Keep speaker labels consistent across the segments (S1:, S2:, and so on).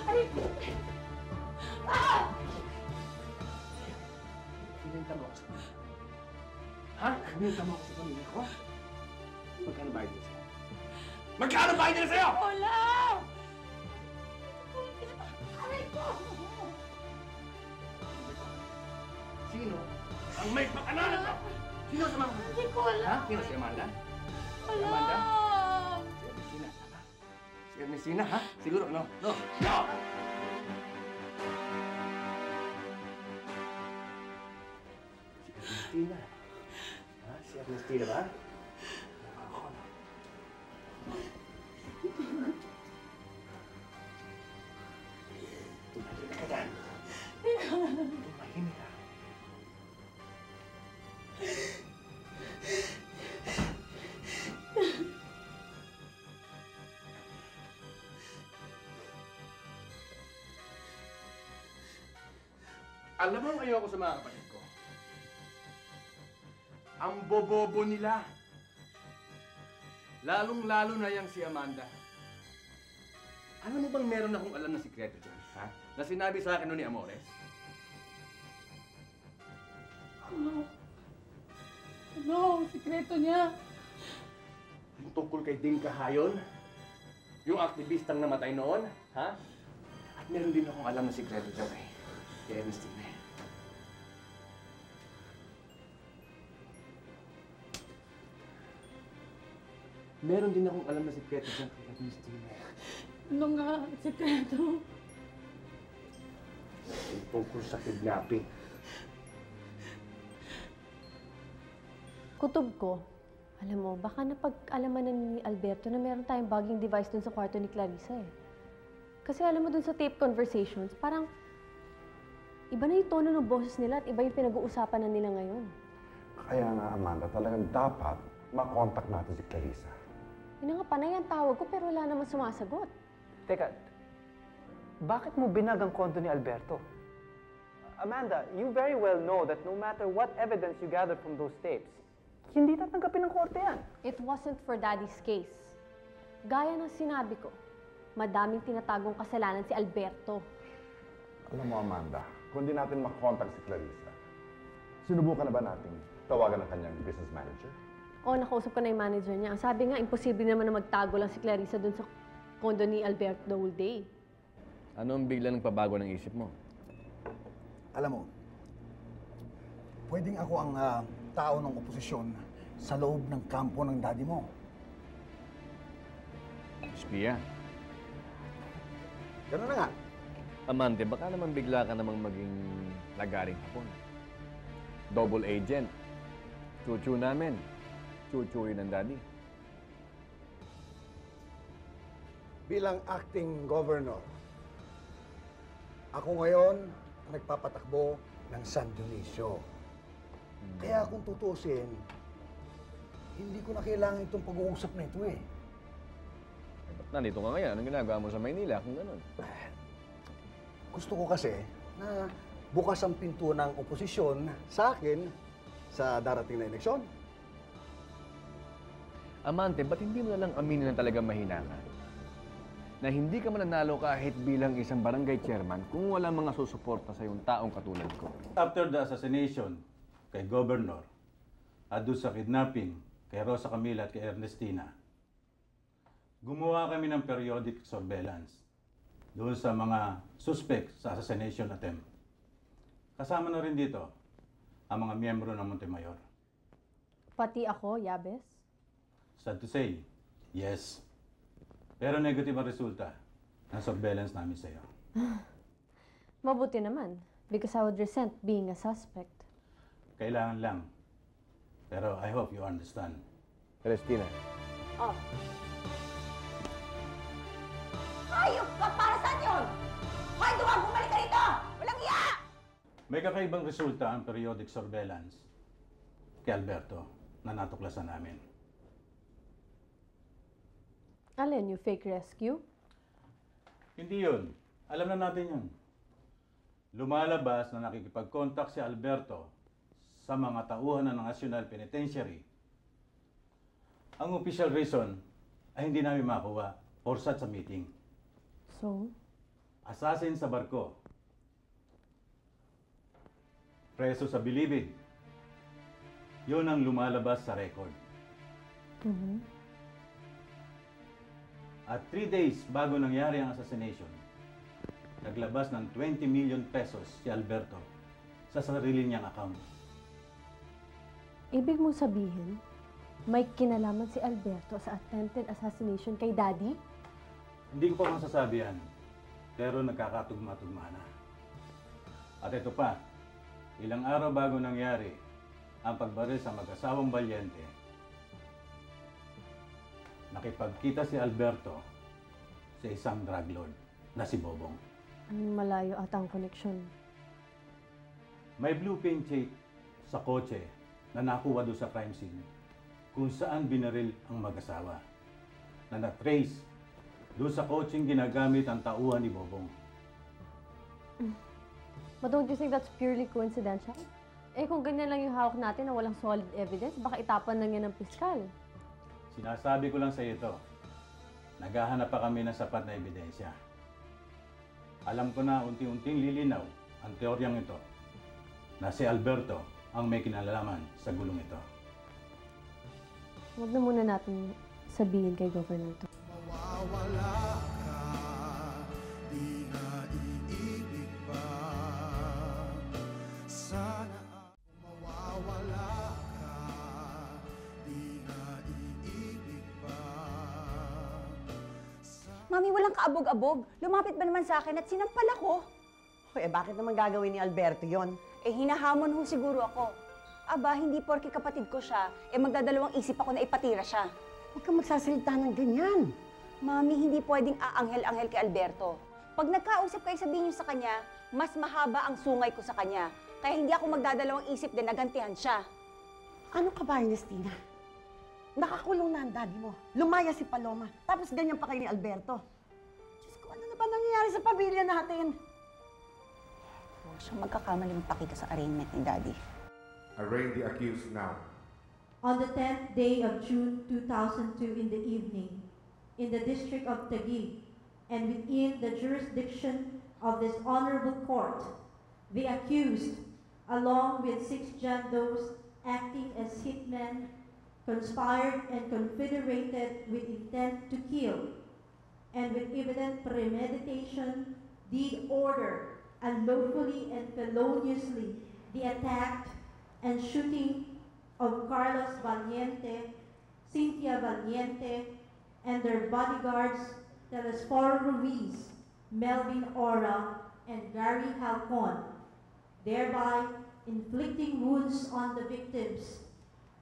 S1: Ay! Ah!
S2: Pinenta mo ako sa pamilya. Ha? Pinenta mo ako sa pamilya ko? Magkano bayad nila sa'yo? Magkano bayad nila sa'yo?
S1: Wala! Aray ko!
S2: Sino ang may pakalanan mo? Sino sa mga...
S1: Hindi ko alam.
S2: Ha? Sino si Amanda?
S1: Wala!
S2: Amanda? Si Ernestina, ha? Si Ernestina, ha? Siguro, no? No! No! Si Ernestina. Ha? Si Ernestina ba? Ako, no? Tumahimik ka dyan. Tumahimik ka. Alam mo, ayoko sa mga kapatid ko. Ang bobobo nila. Lalong-lalo na yang si Amanda. Alam mo bang meron akong alam na sikreto dyan, ha? Na sinabi sa akin noon ni Amores?
S1: Ano ang sikreto niya?
S2: Yung tungkol kay Ding Kahayon? Yung aktivistang namatay noon, ha? At meron din akong alam na sikreto dyan kay Ernestina. Meron din akong alam na sikreto dyan kay Ernestina.
S1: Ano nga ang sikreto?
S2: Yung tungkol sa kidnapping.
S3: Kutob ko, alam mo, baka napag-alaman na ni Alberto na meron tayong bugging device dun sa kwarto ni Clarissa eh. Kasi alam mo dun sa tape conversations, parang iba na yung tono ng boses nila at iba yung pinag-uusapan na nila ngayon.
S4: Kaya nga, Amanda, talagang dapat makontak natin si Clarissa.
S3: Yun nga, panay ang tawag ko pero wala naman sumasagot.
S5: Teka, bakit mo binag ang kondo ni Alberto? Amanda, you very well know that no matter what evidence you gather from those tapes, hindi tatanggapin ng korte yan.
S3: It wasn't for Daddy's case. Gaya ng sinabi ko, madaming tinatagong kasalanan si Alberto.
S4: Alam mo, Amanda, kung di natin makontak si Clarissa, sinubukan na ba natin tawagan ang kanyang business manager?
S3: Oo, nakausap ko na yung manager niya. Ang sabi nga, imposible naman na magtago lang si Clarissa dun sa kondo ni Alberto the whole day.
S2: Ano ang bigla nagpabago ng isip mo?
S6: Alam mo, pwedeng ako ang tao ng oposisyon sa loob ng kampo ng daddy mo.
S2: Espiya.
S6: Ganun na nga.
S2: Amante, baka naman bigla ka namang maging lagaring hapon. Double agent. Chuchu namin. Chuchuin ng daddy.
S6: Bilang acting governor, ako ngayon nagpapatakbo ng San Dionisio. Kaya kung tutusin, hindi ko na kailangan itong pag-uusap na ito eh.
S2: Ba't nandito ka ngayon? Anong ginagawa mo sa Maynila kung gano'n?
S6: Gusto ko kasi na bukas ang pinto ng oposisyon sa akin sa darating na eleksyon.
S2: Amante, ba't hindi mo nalang aminin na talagang mahina ka? Na hindi ka mananalo kahit bilang isang barangay chairman kung wala mga susuporta sa yung taong katulad ko.
S7: After the assassination kay Governor at doon sa kidnapping kay Rosa Camila at kay Ernestina, gumawa kami ng periodic surveillance doon sa mga suspect sa assassination attempt. Kasama na rin dito ang mga miyembro ng Montemayor.
S3: Pati ako, Yabes?
S7: Sad to say, yes. Pero negative ang resulta ng surveillance namin sa iyo.
S3: Mabuti naman, because I would resent being a suspect.
S7: Kailangan lang. Pero I hope you understand.
S2: Ernestina.
S3: Oh.
S1: Ayok ka! Para saan yun? Hoy, duwag! Bumalik ka rito! Walang iya!
S7: May kakaibang resulta ang periodic surveillance kay Alberto na natuklasan namin.
S3: Alin, yung fake rescue?
S7: Hindi yun. Alam na natin yun. Lumalabas na nakikipag-contact si Alberto sa mga tauhan ng National Penitentiary Ang official reason ay hindi namin makuha orsat sa meeting.
S3: So,
S7: Assassin sa barko. Preso sa bilibid. Yun ang lumalabas sa record. At 3 days bago nangyari ang assassination, naglabas ng 20 million pesos si Alberto sa sarili niyang account.
S3: ibig mo sabihin, may kinalaman si Alberto sa attempted assassination kay Daddy?
S7: Hindi ko pa masasabi yan, pero nagkakatugma-tugma na. At ito pa, ilang araw bago nangyari ang pagbaril sa mag-asawang Valiente, nakipagkita si Alberto sa isang drug lord na si Bobong.
S3: Malayo ata ang connection.
S7: May blue paint tape sa kotse na nakuha doon sa crime scene kung saan binaril ang mag-asawa na na-trace doon sa kotseng ginagamit ang tauhan ni Bobong.
S3: But don't you think that's purely coincidental? Eh kung ganyan lang yung hawak natin na walang solid evidence, baka itapan lang yan ng piskal.
S7: Sinasabi ko lang sa iyo ito, naghahanap pa kami ng sapat na ebidensya. Alam ko na unti-unting lilinaw ang teoryang ito na si Alberto ang may kinalaman sa gulong ito.
S3: Huwag na muna natin sabihin kay Governor to.
S8: Mawawala ka, di na iibig pa. Sana mawawala ka, di na iibig pa.
S1: Mami, walang kaabog-abog. Lumapit ba naman sa akin at sinampal ako?
S9: Eh, bakit naman gagawin ni Alberto yon?
S1: Eh, hinahamon ho siguro ako. Aba, hindi porke kapatid ko siya, eh magdadalawang isip ako na ipatira siya.
S9: Huwag kang magsasalita ng ganyan.
S1: Mami, hindi pwedeng aanghel-anghel kay Alberto. Pag nagkausap kayo, sabihin niyo sa kanya, mas mahaba ang sungay ko sa kanya. Kaya hindi ako magdadalawang isip din na gantihan siya.
S9: Ano ka ba, Ernestina? Nakakulong na ang daddy mo. Lumaya si Paloma. Tapos ganyan pa kayo ni Alberto. Diyos ko, ano na ba nangyayari sa pamilya natin?
S1: Huwag siyang magkakamaling pakita sa arraignment ni Daddy.
S10: Arraign the accused now.
S11: On the 10th day of June 2002 in the evening, in the district of Taguig, and within the jurisdiction of this honorable court, the accused, along with 6 John Does acting as hitmen, conspired and confederated with intent to kill, and with evident premeditation, did order unlawfully and feloniously the attack and shooting of Carlos Valiente, Cynthia Valiente, and their bodyguards, Telesforo Ruiz, Melvin Ora, and Gary Halcon, thereby inflicting wounds on the victims,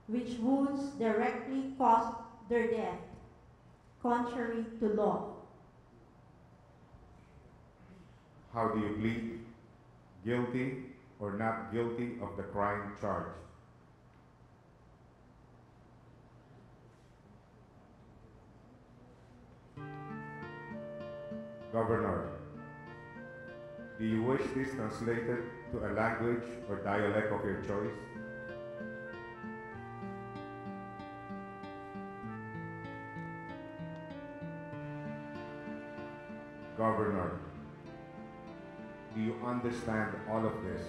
S11: which wounds directly caused their death, contrary to law.
S10: How do you plead? Guilty or not guilty of the crime charged? Governor, do you wish this translated to a language or dialect of your choice? Governor, do you understand all of this?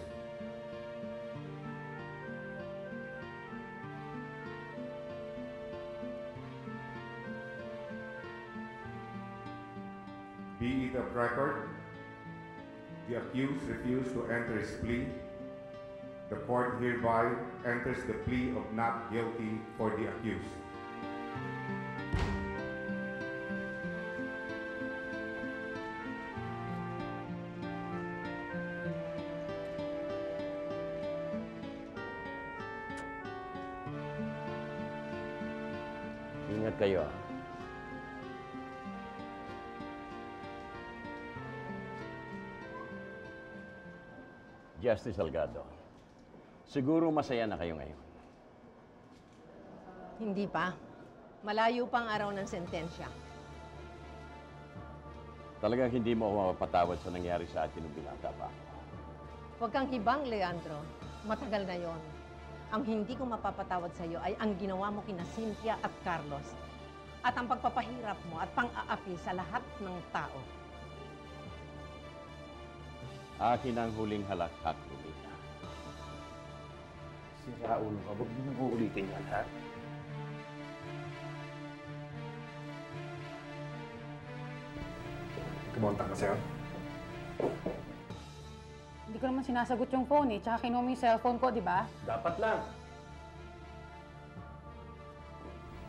S10: Be it of record, the accused refused to enter his plea. The court hereby enters the plea of not guilty for the accused.
S12: Ingat kayo. Justice Salgado, siguro masaya na kayo ngayon.
S13: Hindi pa. Malayo pang araw ng sentensya.
S12: Talagang hindi mo ako mapapatawad sa nangyari sa atin nung binata pa ako.
S13: Huwag kang hibang, Leandro. Matagal na yon. Ang hindi ko mapapatawad sa'yo ay ang ginawa mo kina Cynthia at Carlos. At ang pagpapahirap mo at pang-aapi sa lahat ng tao.
S12: Akin ang huling halakhak, Lumina.
S2: Sira ulo ka, huwag mo nang uulitin yan, ha? Kumontak ka sa'yo?
S14: Hindi ko naman sinasagot yung phone eh, tsaka kinuha mo yung cellphone ko, di ba?
S2: Dapat lang.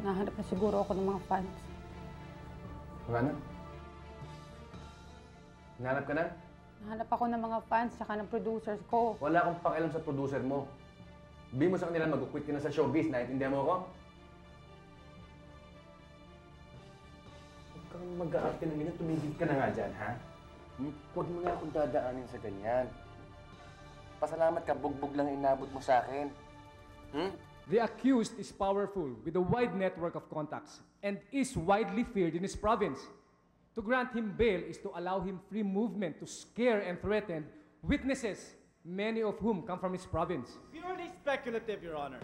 S14: Nahanap na siguro ako ng mga fans.
S2: Wala na? Hinahanap ka na?
S14: Nahanap ako ng mga fans tsaka ng producers ko.
S2: Wala akong pakialam sa producer mo. Sabihin mo sa kanila mag-quit ka na sa showbiz, naiintindihan mo ako? Huwag kang mag-aarte ng ganyan, tumigil ka na nga dyan, ha? Huwag mo nga akong dadaanin sa ganyan. Pasalamat ka, bugbog lang inabot mo sa akin.
S15: The accused is powerful with a wide network of contacts and is widely feared in his province. To grant him bail is to allow him free movement to scare and threaten witnesses, many of whom come from his province.
S16: Purely speculative, Your Honor.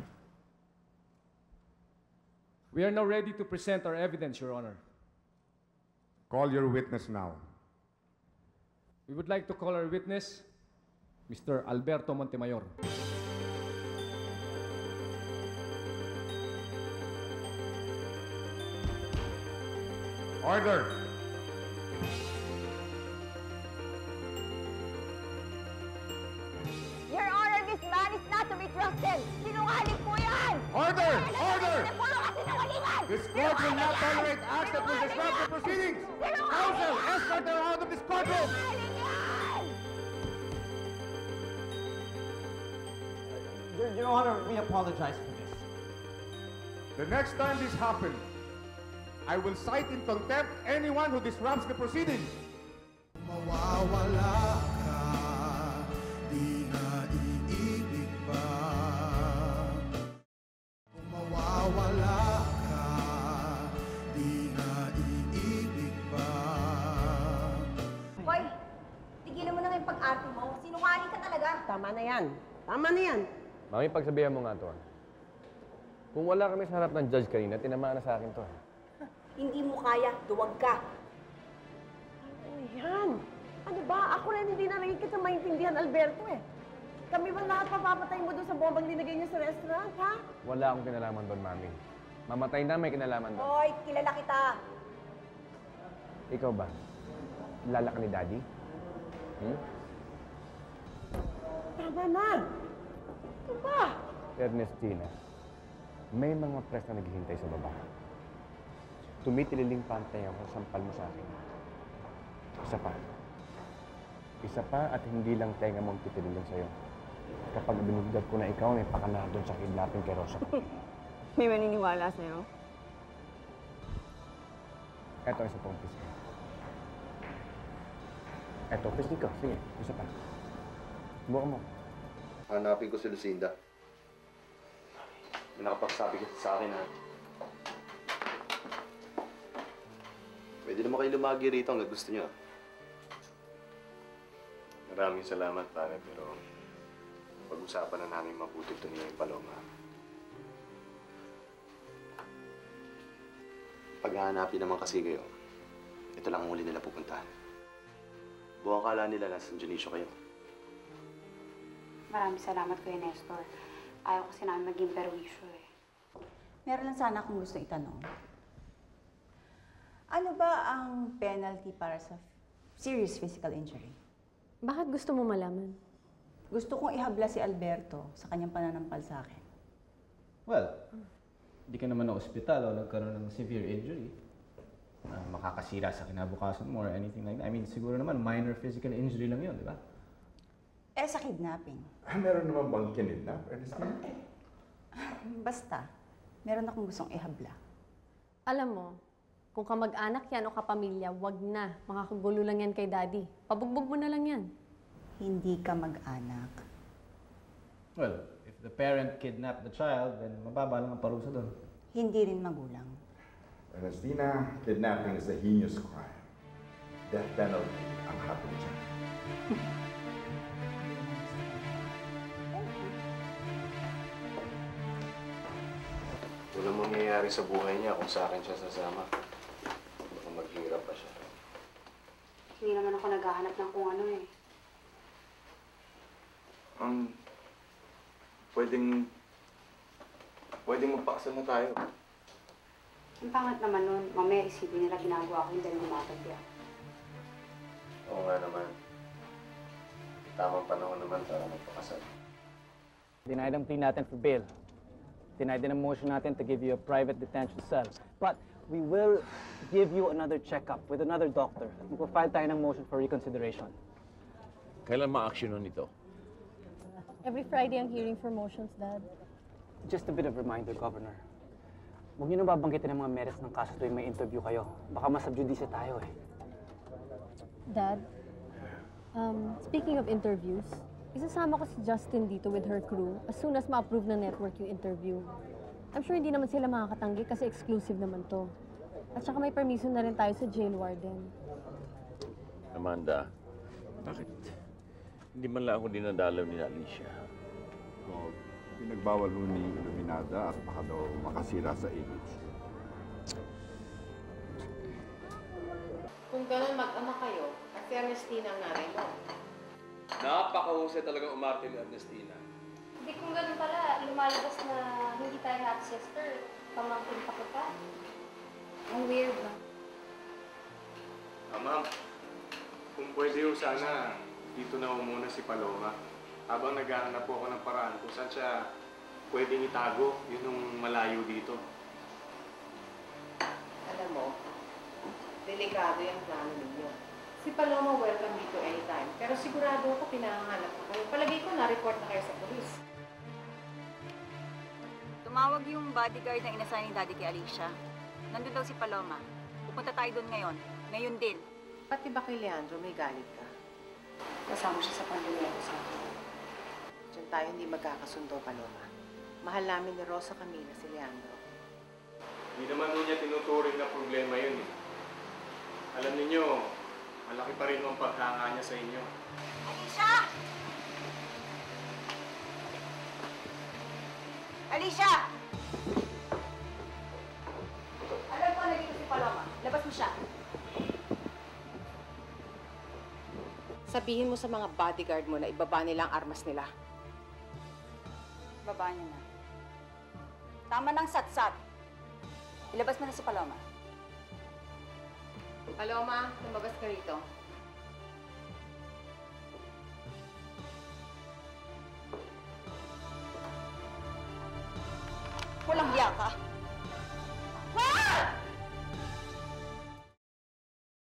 S15: We are now ready to present our evidence, Your Honor.
S10: Call your witness now.
S15: We would like to call our witness, Mr. Alberto Montemayor.
S10: Order!
S1: Your Honor, this man is not to be trusted! Sinungaling po yan!
S10: Order! Order!
S1: Puro kasinungalingan!
S10: This court will not tolerate acts that will disrupt the proceedings! Counsel, escort her out of this courtroom!
S5: Your Honor, we apologize for this.
S10: The next time this happens, I will cite in contempt anyone who disrupts the proceedings.
S8: Mawawala ka, di na iibig pa. Kung mawawala ka, di na iibig pa.
S1: Hoy, tigilan mo na nga yung pag-arte mo. Sinungaling ka talaga.
S9: Tama na yan. Tama na yan.
S2: Mami, pagsabihan mo nga to. Kung wala kami sa harap ng judge kanina, tinamaan na sa akin to.
S1: Hindi mo kaya, duwag ka.
S9: Ano yan? Ano ba? Ako rin hindi na rin kita maintindihan, Alberto eh. Kami ba lahat papapatay mo doon sa bombang linagay niya sa restaurant, ha?
S2: Wala akong kinalaman doon, Mami. Mamatay na may kinalaman doon.
S1: Hoy, kilala kita.
S2: Ikaw ba? Kilala ka ni Daddy?
S9: Tama na! Ito ba?
S2: Ernestina, may mga press na naghihintay sa baba. Tumitililing pa ang tenga kung sampal mo sa akin. Isa pa. Isa pa at hindi lang tenga mo ang titililing sa'yo. Kapag binugdad ko na ikaw, may pakana doon sa kidnapping kay Rosa.
S1: May maniniwala sa'yo?
S2: Eto, isa pang pisto. Eto, pisto ko. Sige, isa pa. Buka mo.
S17: Hanapin ko si Lucinda. May nakapagsabi kasi sa akin, ha? Pwede naman kayo lumagi rito hanggang gusto nyo. Maraming salamat, pare, pero pag-usapan na namin mabuti ito niya yung Paloma. Paghahanapin naman kasi kayo, ito lang ang huli nila pupuntahan. Buwang kala nila nasa Dionisio kayo.
S18: Maraming salamat Kuya Nestor. Ayaw kasi namin maging perwisyo eh.
S1: Meron lang sana akong gusto itanong. Ano ba ang penalty para sa serious physical injury?
S3: Bakit gusto mo malaman?
S1: Gusto kong ihabla si Alberto sa kanyang pananampal sa akin.
S19: Well, di ka naman na ospital o nagkaroon ng severe injury. Makakasira sa kinabukasan mo or anything like that. I mean, siguro naman minor physical injury lang yun, di ba?
S1: Eh, sa kidnapping.
S4: Meron naman bang kinidnap, Ernestina?
S1: Basta, meron akong gustong ihabla.
S3: Alam mo, kung kamag-anak yan o kapamilya, wag na. Makakagulo lang yan kay Daddy. Pabugbog mo na lang yan.
S1: Hindi ka mag-anak.
S19: Well, if the parent kidnapped the child, then mababa lang ang parusa doon.
S1: Hindi rin magulang.
S4: Ernestina, kidnapping is a heinous crime. Death penalty ang hatong dyan.
S2: Anong mangyayari sa buhay niya kung sa akin siya sasama? Baka maghirap pa siya.
S18: Hindi naman ako naghahanap ng kung ano eh.
S2: Pwedeng magpakasal na tayo.
S18: Ang pangat naman nun, mamaya isipin nila ginagawa ko yung dahil lumatagya.
S2: Oo nga naman. Tamang panahon naman para magpakasal.
S5: Denied ang plea natin for bail. Denied din ang motion natin to give you a private detention cell. But we will give you another checkup with another doctor. Magpa-file tayo ng motion for reconsideration.
S12: Kailan ma-actionan ito?
S3: Every Friday ang hearing for motions, Dad.
S5: Just a bit of reminder, Governor. Huwag niyo na babanggitin ang mga merits ng kaso tuwing may interview kayo. Baka masubjudice tayo eh.
S3: Dad, speaking of interviews, isasama ko si Justin dito with her crew as soon as ma-approve ng network yung interview. I'm sure hindi naman sila makakatanggi kasi exclusive naman to. At saka may permission na rin tayo sa jail warden.
S12: Amanda, bakit hindi man lang ako dinadalaw ni Alicia?
S4: Pinagbawal mo ni Iluminada at baka daw makasira sa image.
S13: Kung gano'n mag-ama kayo, at si Ernestina ang nanay mo.
S2: Napakahusay talagang umarte ni Ernestina.
S20: Hindi kung ganun pala, lumalabas na hindi tayo half-sister. Pamangkin pa kita. Ang weird ba?
S2: Ma'am, kung pwede yung sana, dito na muna si Paloma. Habang naghahanap po ako ng paraan kung saan siya pwedeng itago, yun yung malayo dito.
S13: Alam mo, delikado yung plano ninyo. Si Paloma welcome dito anytime, pero sigurado ako pinahanap ko kayo. Palagay ko na-report na kayo sa polis.
S1: Tumawag yung bodyguard na inassign ni Daddy kay Alicia. Nandun daw si Paloma. Pupunta tayo doon ngayon. Ngayon din.
S13: Pati ba kay Leandro may galit ka?
S18: Kasama siya sa pandemya sa akin.
S13: Diyan tayo hindi magkakasundo, Paloma. Mahal namin ni Rosa Camila si Leandro.
S2: Hindi naman nun niya tinuturing na problema yun eh. Alam ninyo, malaki pa rin ang paghanga niya sa inyo.
S1: Alicia! Alicia! Alam ko na dito si Paloma. Labas mo siya.
S13: Sabihin mo sa mga bodyguard mo na ibaba nila ang armas nila.
S1: Baba niya na. Tama ng sat-sat. Ilabas mo na si Paloma.
S13: Paloma, lumabas ka rito.
S1: Walang hiya ka.